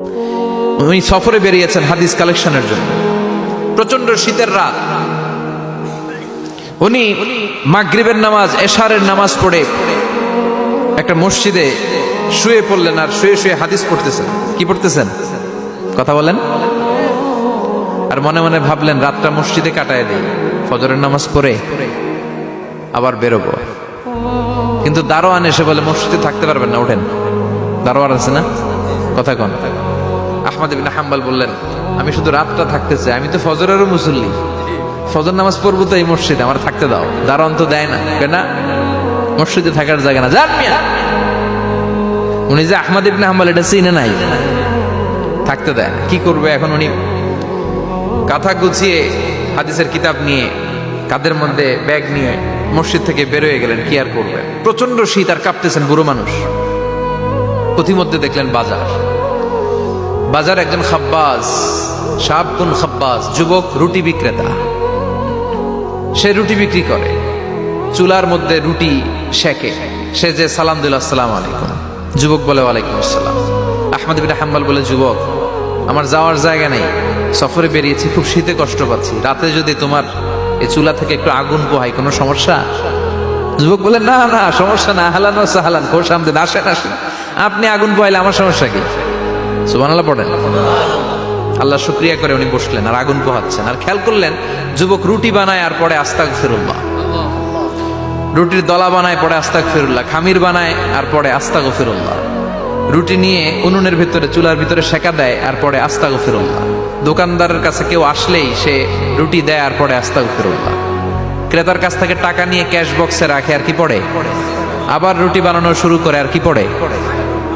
উনি সফরে বেরিয়েছেন হাদিস কালেকশনের জন্য। প্রচন্ড শীতের রাত, উনি মাগরিবের নামাজ, এশারের নামাজ পড়ে একটা মসজিদে শুয়ে পড়লেন, আর শুয়ে শুয়ে হাদিস পড়তেছেন। কি পড়তেছেন? কথা বলেন। আর মনে মনে ভাবলেন রাতটা মসজিদে কাটায় দেই, ফজরের নামাজ পড়ে আবার বেরোবো। কিন্তু দারোয়ান এসে বলে মসজিদে থাকতে পারবেন না, ওঠেন। দারোয়ান আছে না? কথা কন। আহমদ ইবনে হাম্বল বললেন আমি শুধু রাতটা থাকতে চাই, আমি তো ফজরেরও মুসল্লি, ফজর নামাজ পড়বো তো এই মসজিদে, আমার থাকতে দাও। দারোয়ান তো দেয় না, কেনা মসজিদে থাকার জায়গা না, যান মিয়া। উনি যে আহমদ ইবনে হাম্বল এটা চিনে নাই, থাকতে দেয় না। কি করবে এখন? উনি কাঁথা গুছিয়ে হাদিসের কিতাব নিয়ে কাঁধের মধ্যে ব্যাগ নিয়ে মসজিদ থেকে বেরোয় গেলেন। কি আর করবেন, প্রচন্ড শীত, আর কাঁপতেছেন, বুড়ো মানুষ। পথিমধ্যে দেখলেন বাজার, বাজার একজন খাব্বাজ, শাবকুন খাব্বাজ, যুবক রুটি বিক্রেতা। সে রুটি বিক্রি করে, চুলার মধ্যে রুটি সেকে। সে যে সালাম দিল আসসালামু আলাইকুম, যুবক বলে ওয়ালাইকুম আসসালাম। আহমদ ইবনে হাম্বল বলে যুবক আমার যাওয়ার জায়গা নেই, সফরে বেরিয়েছি, খুব শীতে কষ্ট পাচ্ছি, রাতে যদি তোমার এই চুলা থেকে একটু আগুন পোহাই কোনো সমস্যা? যুবক বলে না না সমস্যা না, হালান ও সাহালান, খোশ আমদেদ, আসেন আসেন, আপনি আগুন পোহাইলে আমার সমস্যা কি? সুবহানাল্লাহ পড়েন। আল্লাহ শুকরিয়া করে উনি বসলেন আর আগুন পোহাচ্ছেন। আর খেয়াল করলেন যুবক রুটি বানায় আর পরে আস্তাগফিরুল্লাহ, রুটির দলা বানায় পরে আস্তাগফিরুল্লাহ, খামির বানায় আর পরে আস্তাগফিরুল্লাহ, রুটি নিয়ে উনুনের ভিতরে চুলার ভিতরে সেকা দেয় আর পরে আস্তাগফিরুল্লাহ। দোকানদারের কাছে কেউ আসলেই সে রুটি দেয় আর পরে আস্তাগফিরুল্লাহ। ক্রেতার কাছ থেকে টাকা নিয়ে ক্যাশ বক্সে রাখে আর কি পড়ে, আবার রুটি বানানো শুরু করে আর কি পড়ে,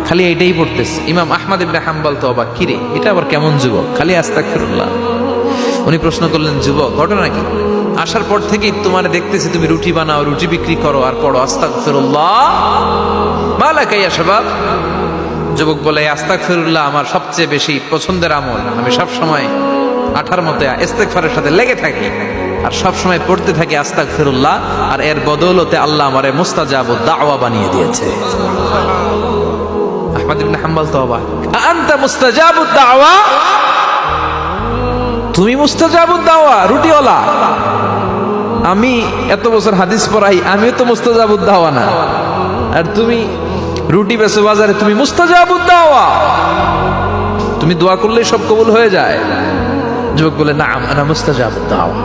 খালি এইটাই পড়তেছে। ইমাম আহমদ ইবনে হাম্বল তো অবাক, কিরে এটা আবার কেমন যুবক, খালি আস্তাগফিরুল্লাহ। উনি প্রশ্ন করলেন যুবক ঘটনা কি? আসার পর থেকেই তোমার দেখতেছি তুমি রুটি বানাও, রুটি বিক্রি করো আর পড়ো আস্তাগফিরুল্লাহ, মালাকা ইয়া শাবাব। যুবক বলে আস্তাগফিরুল্লাহ আমার সবচেয়ে বেশি পছন্দের আমল, আমি সব সময় আঠার মতে ইস্তেগফারের সাথে লেগে থাকি আর সব সময় পড়তে থাকি আস্তাগফিরুল্লাহ, আর এর বদৌলতে আল্লাহ আমারে মুস্তাজাবুদ দাওয়া বানিয়ে দিয়েছে। আহমদ ইবনে হাম্বল তো অবাক, আনতা মুস্তাজাবুদ দাওয়া, তুমি মুস্তাজাবুদ দাওয়া, রুটিওয়ালা। আমি এত বছর হাদিস পড়াই, আমিও তো মুস্তাজাবুদ দাওয়া না, আর তুমি রুটি বেচো বাজারে, তুমি মুস্তাজাবুদ দাওয়া, তুমি দোয়া করলেই সব কবুল হয়ে যায়। যুবক বলে না আনা মুস্তাজাবুদ দাওয়া,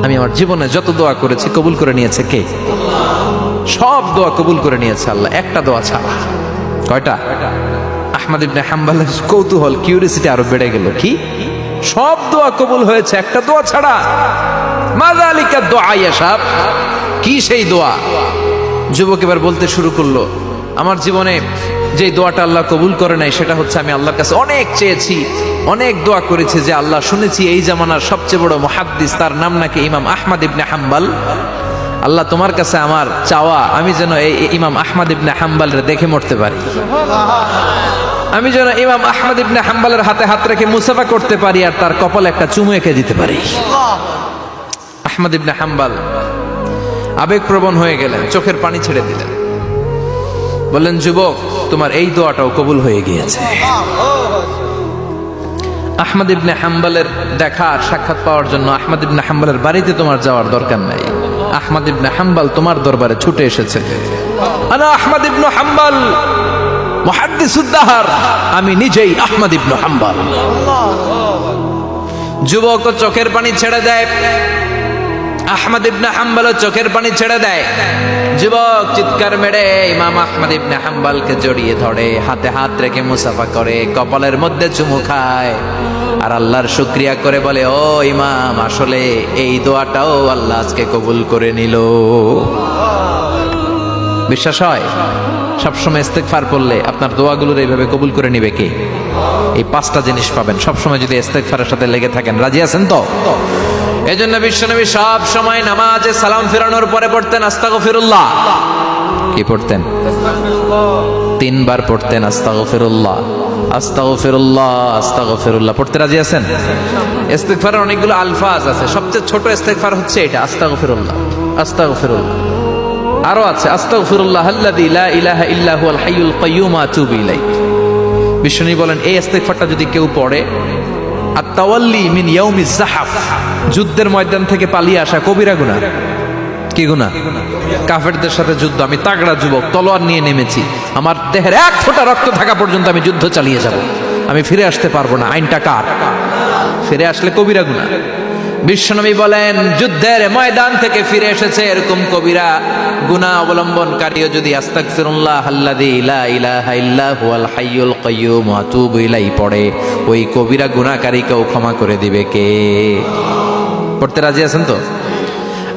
আমি আমার জীবনে যত দোয়া করেছি কবুল করে নিয়েছে কে? সব দোয়া কবুল করে নিয়েছে আল্লাহ, একটা দোয়া ছাড়া। কয়টা? আহমদ ইবনে হাম্বলের কৌতূহল, কিউরিসিটি আরো বেড়ে গেল। কি? সব দোয়া কবুল হয়েছে একটা দোয়া ছাড়া। মাযালিকা দোয়া ইয়া শাব, কি সেই দোয়া? যুবক এবার বলতে শুরু করলো আমার জীবনে যে দোয়াটা আল্লাহ কবুল করে নাই সেটা হচ্ছে আমি আল্লাহর কাছে অনেক চেয়েছি, অনেক দোয়া করেছি যে আল্লাহ শুনেছি এই জামানার সবচেয়ে বড় মুহাদ্দিস, তার নাম নাকি ইমাম আহমদ ইবনে হাম্বল। আল্লাহ তোমার কাছে আমার চাওয়া আমি যেন এই ইমাম আহমদ ইবনে হাম্বলরে দেখে মরতে পারি, আমি যেন ইমাম আহমদ ইবনে হাম্বলের হাতে হাত রেখে মুসাফা করতে পারি আর তার কপালে একটা চুমু এঁকে দিতে পারি। আহমদ ইবনে হাম্বল আবেগপ্রবণ হয়ে গেলেন, চোখের পানি ছেড়ে দিলেন, বললেন যুবক তোমার এই দোয়াটাও কবুল হয়ে গিয়েছে। আহমদ ইবনে হাম্বলের দেখা আর সাক্ষাৎ পাওয়ার জন্য আহমদ ইবনে হাম্বলের বাড়িতে তোমার যাওয়ার দরকার নাই, আহমদ ইবনে হাম্বল তোমার দরবারে ছুটে এসেছে। আনা আহমদ ইবনে হাম্বল মুহাদ্দিসুদ দাহর, আমি নিজেই আহমদ ইবনে হাম্বল। যুবক চোখের পানি ছেড়ে দেয়, আহমদ ইবনে হাম্বল চোখের পানি ছেড়ে দেয়। যুবক চিৎকার মেরে ইমাম আহমদ ইবনে হাম্বলকে জড়িয়ে ধরে, হাতে হাত রেখে মুসাফা করে, কপালের মধ্যে চুমু খায় আর আল্লাহর শুকরিয়া করে বলে ও ইমাম আসলে এই দোয়াটাও আল্লাহ আজকে কবুল করে নিল। বিশ্বাস হয় সবসময় ইস্তেগফার করলে আপনার দোয়াগুলোর এইভাবে কবুল করে নিবে কে? এই পাঁচটা জিনিস পাবেন সবসময় যদি ইস্তেগফারের সাথে লেগে থাকেন। রাজি আছেন তো? এজন্য বিশ্বনবী সব সময় নামাজে সালাম ফেরানোর পরে পড়তেন আস্তাগফিরুল্লাহ। কি পড়তেন? 3 বার পড়তেন আস্তাগফিরুল্লাহ, আস্তাগফিরুল্লাহ, আস্তাগফিরুল্লাহ। পড়তে রাজি আছেন? ইস্তেগফারের অনেকগুলো আলফাজ আছে, সবচেয়ে ছোট ইস্তেগফার হচ্ছে এটা আস্তাগফিরুল্লাহ, আস্তাগফিরুল্লাহ। আরো আছে আস্তাগফিরুল্লাহ আল্লাযী লা ইলাহা ইল্লা হুয়াল হাইয়ুল কাইয়্যুম আতুবু ইলাইহি। বিষ্ণু বলেন এই ইস্তেগফারটা যদি কেউ পড়ে, আত-তাওয়াল্লি মিন ইয়াউমিজ যাহাফ, যুদ্ধের ময়দান থেকে পালিয়ে আসা কবিরা গুনাহ। কি গুনাহ? কাফেরদের সাথে যুদ্ধ, আমি তাগড়া যুবক, তলোয়ার নিয়ে নেমেছি, আমার দেহের এক ফোঁটা রক্ত থাকা পর্যন্ত আমি যুদ্ধ চালিয়ে যাব, আমি ফিরে আসতে পারবো না, আইনটা কার? ফিরে আসলে কবিরা গুনাহ। বিশ্বনবী বলেন যুদ্ধের ময়দান থেকে ফিরে এসেছে এরকম কবিরা গুনাহ অবলম্বনকারীও যদি আস্তাগফিরুল্লাহ আল্লাযী লা ইলাহা ইল্লা হুয়াল হাইয়ুল কাইয়্যুম ওয়া আতুবু ইলাইহি পড়ে, ওই কবিরা গুনাহকারীকেও ক্ষমা করে দিবে কে? পড়তে রাজি আছেন তো?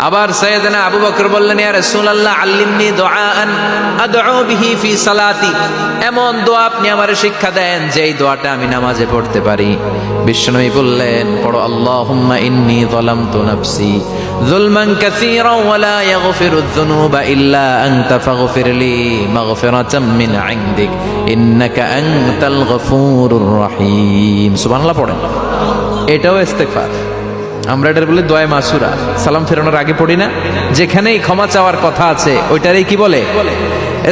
আবার সাইয়েদনা আবু বকর বললেন, ইয়া রাসূলুল্লাহ আল্লিমনি দুআআন আদউ বিহি ফি সালাতি, এমন দোয়া আপনি আমারে শিক্ষা দেন যেই দোয়াটা আমি নামাজে পড়তে পারি। বিশ্বনবী বললেন, পড়ো আল্লাহুম্মা ইন্নী যালামতু নাফসি যুলমান কাসীরান ওয়া লা ইয়াগফিরুয যুনুবা ইল্লা আনতা ফাগফিরলি মাগফিরাতাম মিন ইনদিক ইন্নাকা আনতাল গফুরুর রহিম। সুবহানাল্লাহ পড়েন। এটাও ইস্তেগফার। আমরা এটার বলে দোয়া মাসুরা, সালাম ফেরানোর আগে পড়ি না? যেখানেই ক্ষমা চাওয়ার কথা আছে ওইটারই কি বলে?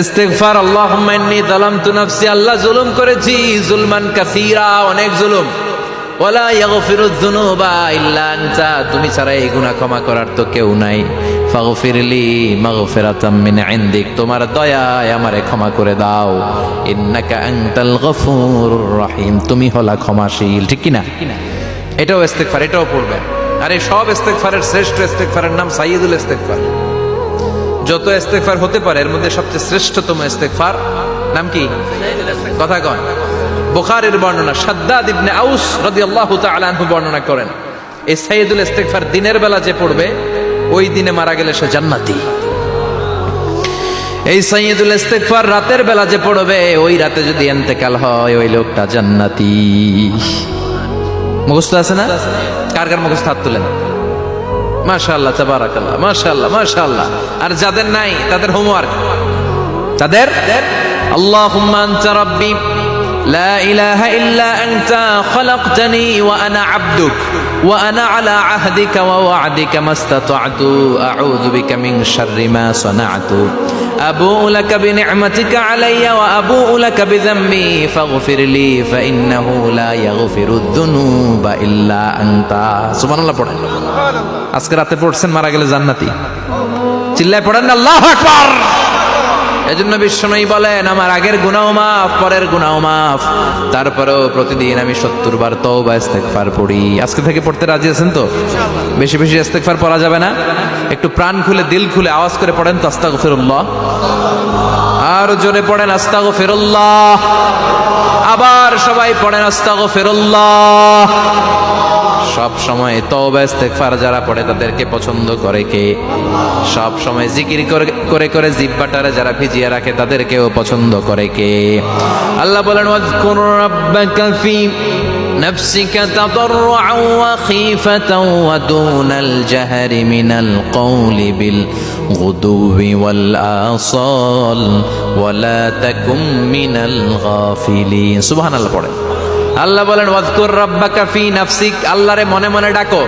ইস্তেগফার। আল্লাহুম্মা ইন্নী যালামতু নাফসি, আল্লাহ জুলুম করেছি, যুলমান কাসীরা, অনেক জুলুম, ওয়ালা ইয়াগফিরুয যুনুবা ইল্লা আনতা, তুমি ছাড়া এই গুনাহ ক্ষমা করার তো কেউ নাই। ফাগফিরলি মাগফিরাতাম মিন ইনদিক, তোমার দয়ায় আমারে ক্ষমা করে দাও। ইন্নাকা আনতাল গফুরুর রহিম, তুমি হলা ক্ষমাশীল। ঠিক কি না? এটাও ইস্তেগফার, এটাও পড়বেন। আর এই সব ইস্তেগফারের শ্রেষ্ঠ ইস্তেগফারের নাম সাইয়্যিদুল ইস্তেগফার। যত ইস্তেগফার হতে পারে এর মধ্যে সবচেয়ে শ্রেষ্ঠতম ইস্তেগফার নাম কি? কথা কন। বুখারীর বর্ণনা, শাদ্দাদ ইবনে আউস রাদিয়াল্লাহু তাআলা আনহু বর্ণনা করেন, এই সাইয়্যিদুল ইস্তেগফার দিনের বেলা যে পড়বে ওই দিনে মারা গেলে সে জান্নাতি। এই সাইয়্যিদুল ইস্তেগফার রাতের বেলা যে পড়বে ওই রাতে যদি ইন্তেকাল হয় ওই লোকটা জান্নাতি। মুখস্থ আছে না? কার কার মুখস্থ হাত তুলেন। মাশাআল্লাহ, তাবারাকাল্লাহ, মাশাআল্লাহ, মাশাআল্লাহ। আর যাদের নাই তাদের হোমওয়ার্ক, তাদের আল্লাহুম্মা আনতা রাব্বি লা ইলাহা ইল্লা আনতা খালাকতানি ওয়া আনা আবদুক ওয়া আনা আলা আহদিকা ওয়া ওয়া'দিকা মাস্তাতা'তু আউযু বিকা মিন শাররি মা সানা'তু আবুউ লাকা বিনি'মাতিকা আলাইয়া ওয়া আবুউ লাকা বিযামবি ফাগফিরলি ফাইন্নাহু লা ইয়াগফিরুয যুনুবা ইল্লা আনতা। সুবহানাল্লাহ পড়েন। আজকে রাতে পড়ছেন, মারা গেলে জান্নাতি। চিল্লায় পড়েন না আল্লাহু আকবার। এজন্য বিশ্বনবী বলেন, আমার আগের গুনাহ মাফ, পরের গুনাহ মাফ, তারপরেও প্রতিদিন আমি 70 বার তওবা ইস্তেগফার পড়ি। আজকে থেকে পড়তে রাজি আছেন তো? বেশি বেশি ইস্তেগফার পড়া যাবে না? একটু প্রাণ খুলে, দিল খুলে আওয়াজ করে পড়েন তো আস্তাগফিরুল্লাহ। আর জোরে পড়েন আস্তাগফিরুল্লাহ। আবার সবাই পড়েন আস্তাগফিরুল্লাহ। সব সময় তওবা ইস্তেগফার যারা পড়ে তাদেরকে পছন্দ করে কে? সব সময় জিকির করে করে জিহ্বাটারে যারা ভিজিয়ে রাখে তাদেরকেও পছন্দ করে কে? আল্লাহ বলেন, ওয়াজকুর রাব্বাকা ফি নাফসিকা তাদাররুআন ওয়া খীফাতান ওয়া দুনাল জাহরি মিনাল কওলি বিল গুদুবি ওয়াল আসাল ওয়া লা তাকুম মিনাল গাফিলিন। সুবহানাল্লাহ পড়ে। আল্লাহ বলেন, ওয়াজকুর রাব্বাকা ফি নাফসিক, আল্লাহরে মনে মনে ডাকো।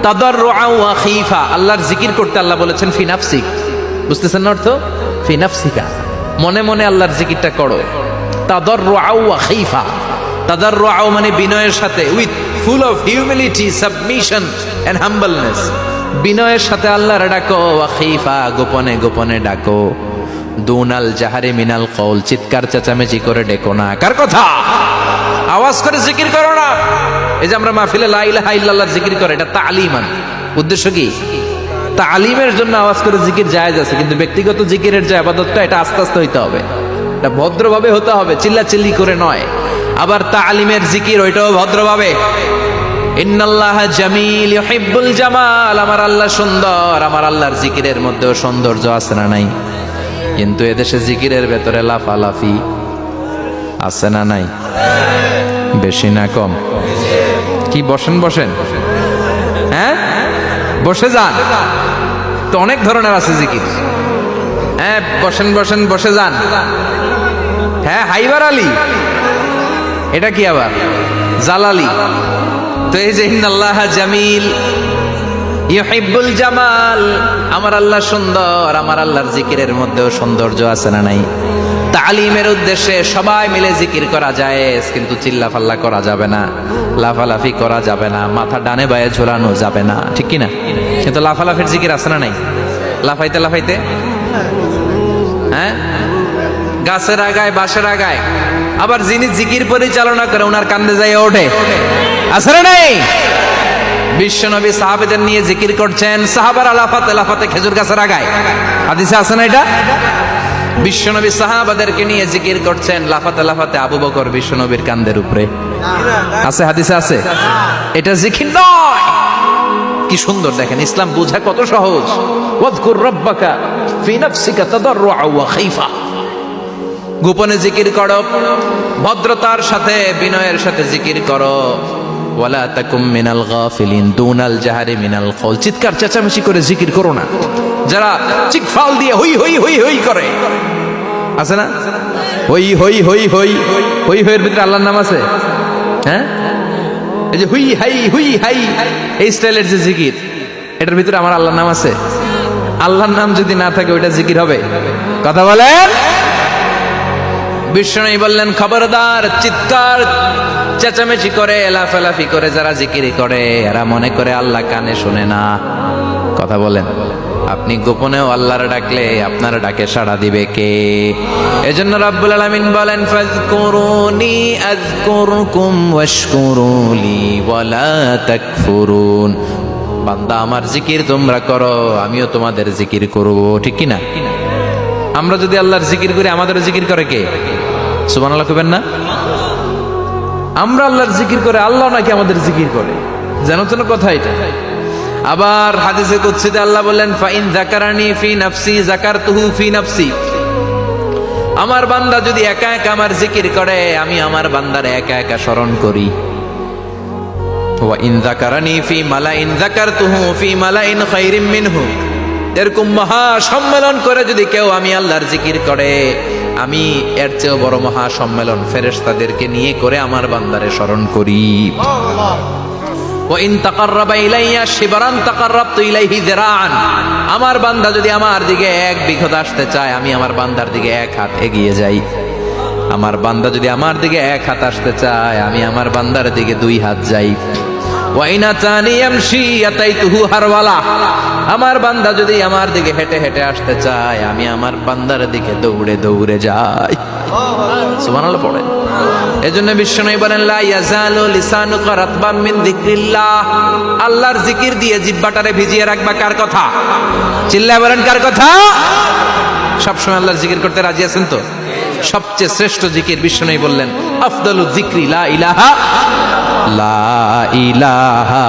তাদাররুআন ওয়া খীফা, আল্লাহর জিকির করতে আল্লাহ বলেছেন ফি নাফসিক। বুঝতেছেন না অর্থ? ফি নাফসিকা, মনে মনে আল্লাহর জিকিরটা করো। তাদাররুআন ওয়া খীফা, তাদাররুআন মানে বিনয়ের সাথে, with full of humility, submission and humbleness, বিনয়ের সাথে আল্লাহরে ডাকো। ওয়া খীফা, গোপনে গোপনে ডাকো। দুনাল জাহারি মিনাল কওল, চিৎকার চেঁচামেচি করে ডেকো না। কার কথা? আওয়াজ করে জিকির করো না। এই যে আমরা মাহফিলে লা ইলাহা ইল্লাল্লাহ জিকির করে, এটা তালিমান। উদ্দেশ্য কি? তালিমের জন্য আওয়াজ করে জিকির জায়েজ আছে, কিন্তু ব্যক্তিগত জিকিরের যে ইবাদতটা এটা আস্তে আস্তে হইতে হবে, এটা ভদ্রভাবে হতে হবে, চিল্লাচিল্লি করে নয়। আবার তালিমের জিকির ওইটাও ভদ্রভাবে। ইন্নাল্লাহা জামিল ইউহিব্বুল জামাল, আমার আল্লাহ সুন্দর, আমার আল্লাহর জিকিরের মধ্যেও সৌন্দর্য আছে না নাই? কিন্তু এদেশে জিকিরের ভেতরে লাফালাফি আছে না নাই? বেশি না কম? কি বসেন বসেন, হ্যাঁ বসে যান তো, অনেক ধরনের আছে জিকির। হ্যাঁ বসেন বসেন, বসে যান। হ্যাঁ হাইবার আলী, এটা কি আবার জালালি? তো এই যে ইন্নাল্লাহা জামিল ইউহিব্বুল জামাল, আমার আল্লাহ সুন্দর, আমার আল্লাহর জিকিরের মধ্যেও সৌন্দর্য আছে না নাই? তালিমের উদ্দেশ্যে সবাই মিলে জিকির করা যায়, কিন্তু চিল্লাফাল্লা করা যাবে না, লাফালাফি করা যাবে না, মাথা ডানে বায়ে ঝোলানো যাবে না, ঠিক কি না? কিন্তু লাফালাফির জিকির আছে না নাই? লাফাইতে লাফাইতে, হ্যাঁ, গাছের আগায় বাঁশের আগায়, আবার যিনি জিকির পরিচালনা করে ওনার কান্দে যাই ওঠে, আছে না নাই? বিশ্বনবী সাহাবাদের নিয়ে জিকির করছেন, সাহাবারা লাফাতে লাফাতে খেজুর গাছের আগায়, হাদিসে আছে না এটা? বিশ্বনবী সাহাবাদেরকে নিয়ে জিকির করছেন, লাফাতে লাফাতে আবু বকর বিশ্বনবীর কান্দের উপরে, আছে হাদিসে আছে? এটা জিকির নয়। কি সুন্দর দেখেন, ইসলাম বোঝা কত সহজ। ওয়াযকুর রাব্বাকা ফি নাফসিকা তাদাররুআ ওয়া খাইফা, গোপনে জিকির করো, ভদ্রতার সাথে বিনয়ের সাথে জিকির করো। ওয়ালা তাকুম মিনাল গাফিলিন দুনাল জাহারি মিনাল কওল, চিৎকার চেঁচামেচি করে জিকির করো না। যারা চিকফাল দিয়ে হই হই হই হই করে, আছে না? হই হই হই হই হই হইয়ের ভিতরে আল্লাহর নাম আছে, হ্যাঁ? এই যে হুই হাই হুই হাই, এই স্টাইলের যে জিকির, এটার ভিতরে আমার আল্লাহর নাম আছে? আল্লাহর নাম যদি না থাকে ওইটা জিকির হবে? কথা বলেন। বিষ্ণু বললেন, খবরদার, চিৎকার চেঁচামেচি করে লাফালাফি করে যারা জিকির করে এরা মনে করে আল্লাহ কানে শুনে না। কথা বলেন। আপনি গোপনেও আল্লাহর ডাকলে আপনার ডাকে সাড়া দিবে কে? এজন্য রাব্বুল আলামিন বলেন, ফাযকুরুনি আযকুরকুম ওয়াশকুরুলি ওয়ালা তাকফুরুন। বান্দা আমার জিকির তোমরা করো, আমিও তোমাদের জিকির করব, ঠিক কি না? আমরা যদি আল্লাহর জিকির করি আমাদেরও জিকির করে কে? সুবহানাল্লাহ কইবেন না? আমরা আল্লাহর জিকির করে, আল্লাহ নাকি আমাদের জিকির করে, জানো তো না কথা এটা? আবার হাদিসে কুদসিতে আল্লাহ বললেন, ফাইন যাকারানি ফি নাফসি যাকারতুহু ফি নাফসি, আমার বান্দা যদি একা একা আমার জিকির করে আমি আমার বান্দার একা একা স্মরণ করি। ওয়া ইন যাকারানি ফি মালাইন যাকারতুহু ফি মালাইন খায়রিম মিনহু, এরকম মহা সম্মেলন করে যদি কেউ আমি আল্লাহর জিকির করে, আমি এর চেয়েও বড় মহা সম্মেলন ফেরেশতাদেরকে নিয়ে করে আমার বান্দারে স্মরণ করি। ওয়া ইন তাকাররাবা ইলাইয়া শিবরান তাকাররাবতু ইলাইহি যিরাআন, আমার বান্দা যদি আমার দিকে এক বিঘত আসতে চায় আমি আমার বান্দার দিকে এক হাত এগিয়ে যাই। আমার বান্দা যদি আমার দিকে এক হাত আসতে চায় আমি আমার বান্দার দিকে দুই হাত যাই। ওয়া ইন আতানি ইয়ামশি আতাইতুহু হারওয়ালা, আমার বান্দা যদি আমার দিকে হেঁটে হেঁটে আসতে চায় আমি আমার বান্দার দিকে দৌড়ে দৌড়ে যাই। সুবহানাল্লাহ পড়ে। এজন্য বিশ্বনবী বলেন, লা ইয়াজালু লিসানুকা রাতবাম মিন যিকরিল্লাহ, আল্লাহর জিকির দিয়ে জিহ্বাটারে ভিজিয়ে রাখবা। কার কথা? চিল্লায় বলেন কার কথা? সবসময় আল্লাহর জিকির করতে রাজি আছেন তো? সবচেয়ে শ্রেষ্ঠ জিকির বিশ্বনবী বললেন, আফদালু যিকরি লা ইলাহা লা ইলাহা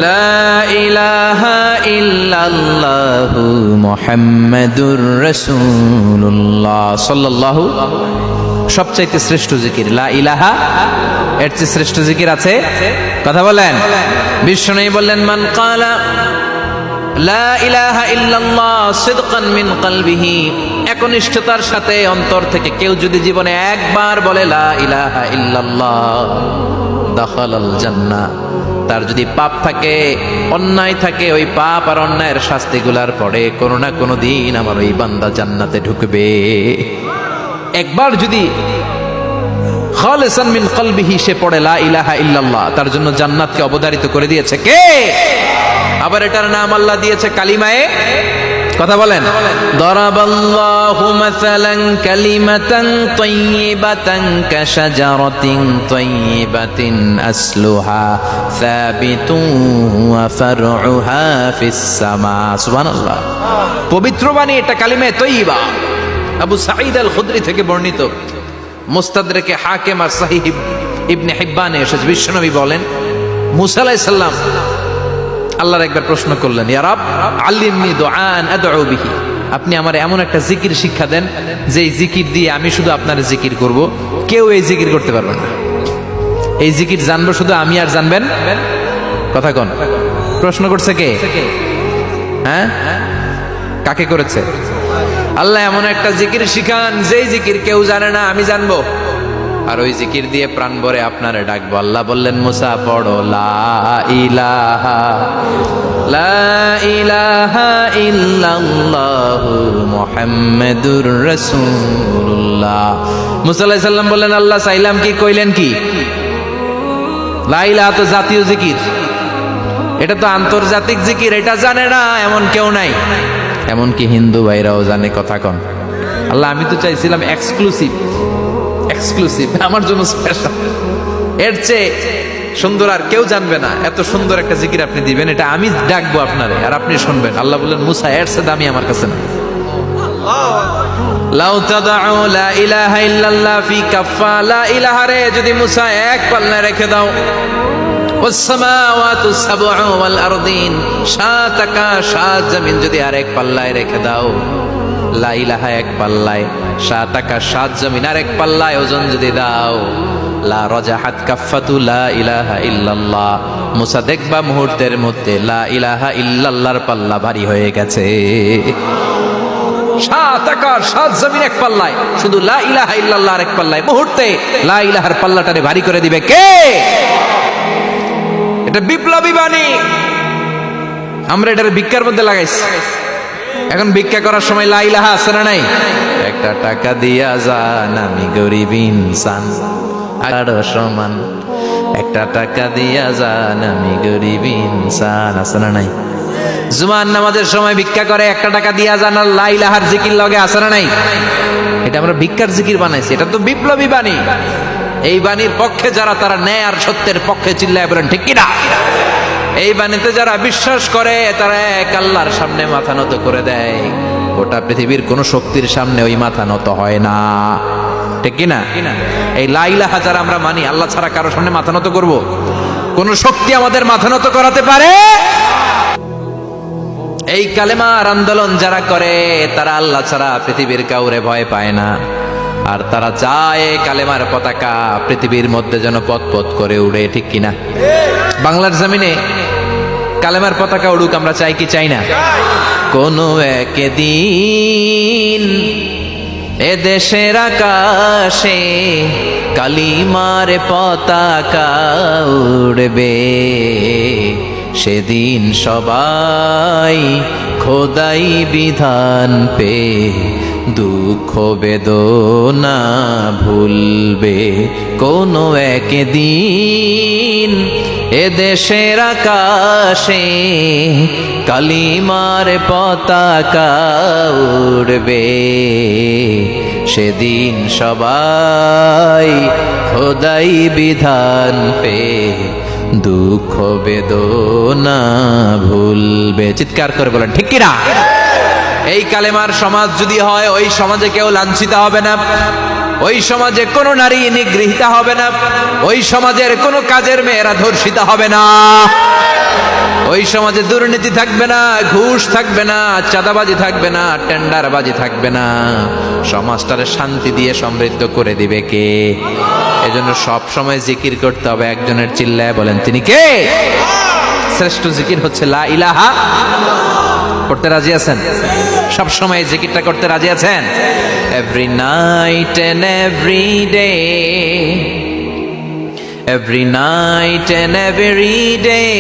লা ইলাহা ইল্লাল্লাহু মুহাম্মাদুর রাসূলুল্লাহ সাল্লাল্লাহু। সবচাইতে শ্রেষ্ঠ জিকির লা ইলাহা, এর চেয়ে শ্রেষ্ঠ জিকির আছে? কথা বলেন। বিশ্বনবী বললেন, মান ক্বালা লা ইলাহা ইল্লাল্লাহ সিদকান মিন কলবিহি, একনিষ্ঠতার সাথে অন্তর থেকে কেউ যদি জীবনে একবার বলে লা ইলাহা ইল্লাল্লাহ, দাখালাল জান্নাহ, তার যদি পাপ থাকে অন্যায় থাকে ওই পাপ আর অন্যায়ের শাস্তিগুলার পরে কোনো না কোনো দিন আমার ওই বান্দা জান্নাতে ঢুকবে। একবার যদি খালিসান মিন কলবিহি সে পড়ে লা ইলাহা ইল্লাল্লাহ, তার জন্য জান্নাতকে অবধারিত করে দিয়েছে কে? আবার এটার নাম আল্লাহ দিয়েছে কালিমায়ে। কথা বলেন। দরাবাল্লাহু মাসালান কালিমাতান তাইয়িবাতান কাশাজারাতিন তাইয়িবাতিন আসলুহা সাবিতুন ওয়া ফারউহা ফিস সামা। সুবহানাল্লাহ। পবিত্র বাণী এটা কালিমায়ে তাইয়িবা। আবু সাঈদ আল খুদরি থেকে বর্ণিত, মুস্তাদরাকে হাকিম আর সহিহ ইবনে হিব্বানে এসেছে, বিশ্বনবী বলেন, মুসা আলাইহিস সালাম আল্লাহর একবার প্রশ্ন করলেন, ইয়া রাব আল্লিমনি দুআআন আদউ বিহি, আপনি আমার এমন একটা জিকির শিক্ষা দেন যে জিকির দিয়ে আমি শুধু আপনার জিকির করব, কেউ এই জিকির করতে পারবে না। এই জিকির জানবো শুধু আমি আর জানবেন। কথা কোন? প্রশ্ন করছে কে? হ্যাঁ, কাকে করেছে? আল্লাহ এমন একটা জিকির শিখান যেই জিকির কেউ জানে না, আমি জানবো। আর ওই জিকির দিয়ে প্রাণ ভরে আপনারে ডাকবো। আল্লাহ বললেন মুসা পড়ো লা ইলাহা ইল্লাল্লাহু মুহাম্মাদুর রাসূলুল্লাহ। মুসা আলাইহিস সালাম বললেন আল্লাহ চাইলাম কি, কইলেন কি? লা ইলাহা তো জাতীয় জিকির, এটা তো আন্তর্জাতিক জিকির, এটা জানে না এমন কেউ নাই, এমনকি হিন্দু ভাইরাও জানে। কথা কন আল্লাহ আমি তো চাইছিলাম এক্সক্লুসিভ, আমার জন্য স্পেশাল, এর চেয়ে সুন্দর আর কেউ জানবে না, এত সুন্দর একটা জিকির আপনি দিবেন, এটা আমি ডাকবো আপনারে আর আপনি শুনবেন। আল্লাহ বললেন মুসা এর চেয়ে দামি আমার কাছে না। লাউ তাদউ লা ইলাহা ইল্লাল্লাহ ফি কাফা, লা ইলাহা রে যদি মুসা এক পাল্লায় রেখে দাও, ওয়াস সামাওয়াতু সাবউ ওয়াল আরদিন, সাত আকাশ সাত জমিন যদি আরেক পাল্লায় রেখে দাও, লা ইলাহা এক পাল্লায়, সাত আকাশ সাত জমিন আরেক পাল্লায় ওজন যদি দাও, লা রাজাহাত কাফাতু লা ইলাহা ইল্লাল্লাহ, মুসা দেখবা মুহূর্তের মধ্যে লা ইলাহা ইল্লাল্লাহর পাল্লা ভারী হয়ে গেছে। সাত আকাশ সাত জমিন এক পাল্লায়, শুধু লা ইলাহা ইল্লাল্লাহ এক পাল্লায়, মুহূর্তে লা ইলাহার পাল্লাটারে ভারী করে দিবে কে? এটা বিপ্লবী বাণী। আমরা এটার ভিক্ষার মধ্যে লাগাইছি। এখন ভিক্ষা করার সময় লা ইলাহা আছে না নাই? একটা টাকা দিয়া যান আমি গরিব ইনসান, আর সমান একটা টাকা দিয়া যান আমি গরিব ইনসান, আছে না নাই? জুমার নামাজের সময় ভিক্ষা করে একটা টাকা দিয়া যান আর লা ইলাহার জিকির লগে, আছে না নাই? এটা আমরা ভিক্ষার জিকির বানাইছি, এটা তো বিপ্লবী বাণী। এই বাণীর পক্ষে যারা, তারা ন্যায় আর সত্যের পক্ষে চিল্লায় বলেন ঠিক কিনা? এই বাণীতে যারা বিশ্বাস করে তারা এক আল্লাহর সামনে মাথা নত করে দেয়, গোটা পৃথিবীর কোন শক্তির সামনে ওই মাথা নত হয় না, ঠিক কিনা? এই লা ইলাহা যারা আমরা মানি, আল্লাহ ছাড়া কারো সামনে মাথা নত করব? কোন শক্তি আমাদের মাথা নত করাতে পারে? এই কালেমার আন্দোলন যারা করে তারা আল্লাহ ছাড়া পৃথিবীর কাউরে ভয় পায় না, আর তারা চায় কালেমার পতাকা পৃথিবীর মধ্যে যেন পথ করে উড়ে, ঠিক কিনা? বাংলার জমিনে কালেমার পতাকা উড়ুক, আমরা চাই কি চাই না? কোনো একদিন এ দেশের আকাশে কালিমার পতাকা উড়বে, সেদিন সবাই খোদাই বিধান পে দুঃখ বেদনা ভুলবে। কোনো একদিন এ দেশের আকাশে কালিমার পতাকা উড়বে, সেদিন সবাই খোদাই বিধান পে দুঃখ বেদনা ভুলবে। চিৎকার করে বলেন ঠিক কিনা? এই কালেমার সমাজ যদি হয়, ওই সমাজে কেউ লাঞ্ছিত হবে না, ওই সমাজে কোনো নারী নিগৃহীতা হবে না, ওই সমাজের কোনো কাজের মেয়েরা ধর্ষিত হবে না, ওই সমাজে দুর্নীতি থাকবে না, ঘুষ থাকবে না, চাঁদাবাজি থাকবে না, টেন্ডারবাজি থাকবে না। সমাজটারে শান্তি দিয়ে সমৃদ্ধ করে দিবে কে? এজন্য সব সময় জিকির করতে হবে একজনের, চিল্লায় বলেন তিনি কে? শ্রেষ্ঠ জিকির হচ্ছে লা ইলাহা। করতে রাজি আছেন? সব সময় জিকিরটা করতে রাজি আছেন? Every night and every day, every night and every day,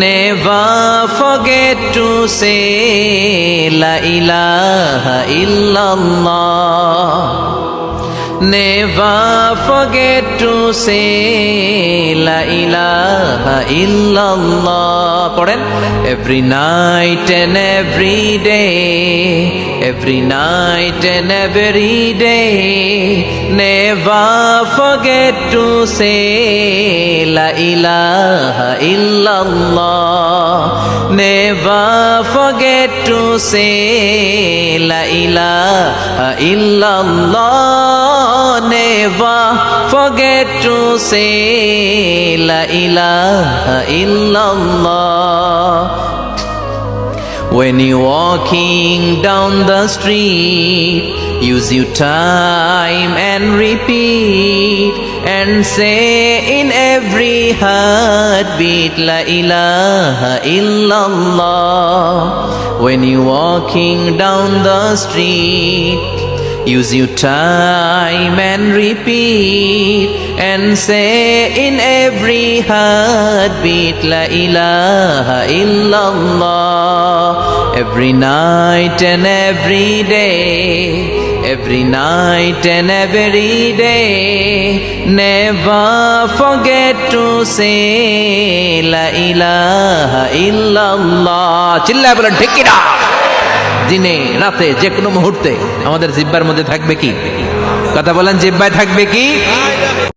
never forget to say la ilaha illallah, never forget to say la ilaha illallah. পড়েন, every night and every day, every night and every day, never forget to say la ilaha illallah, never forget to say la ilaha illallah, never forget to say la ilaha illallah. When you're walking down the street, use your time and repeat and say in every heartbeat la ilaha illallah. When you're walking down the street, Use your time and repeat and say in every heartbeat La ilaha illallah. Every night and every day, every night and every day, never forget to say La ilaha illallah. চিল্লায় বলেন ঠিক কিনা? দিনে রাতে যে কোনো মুহূর্তে আমাদের জিহ্বার মধ্যে থাকবে কি? কথা বলেন, জিহ্বায় থাকবে কি?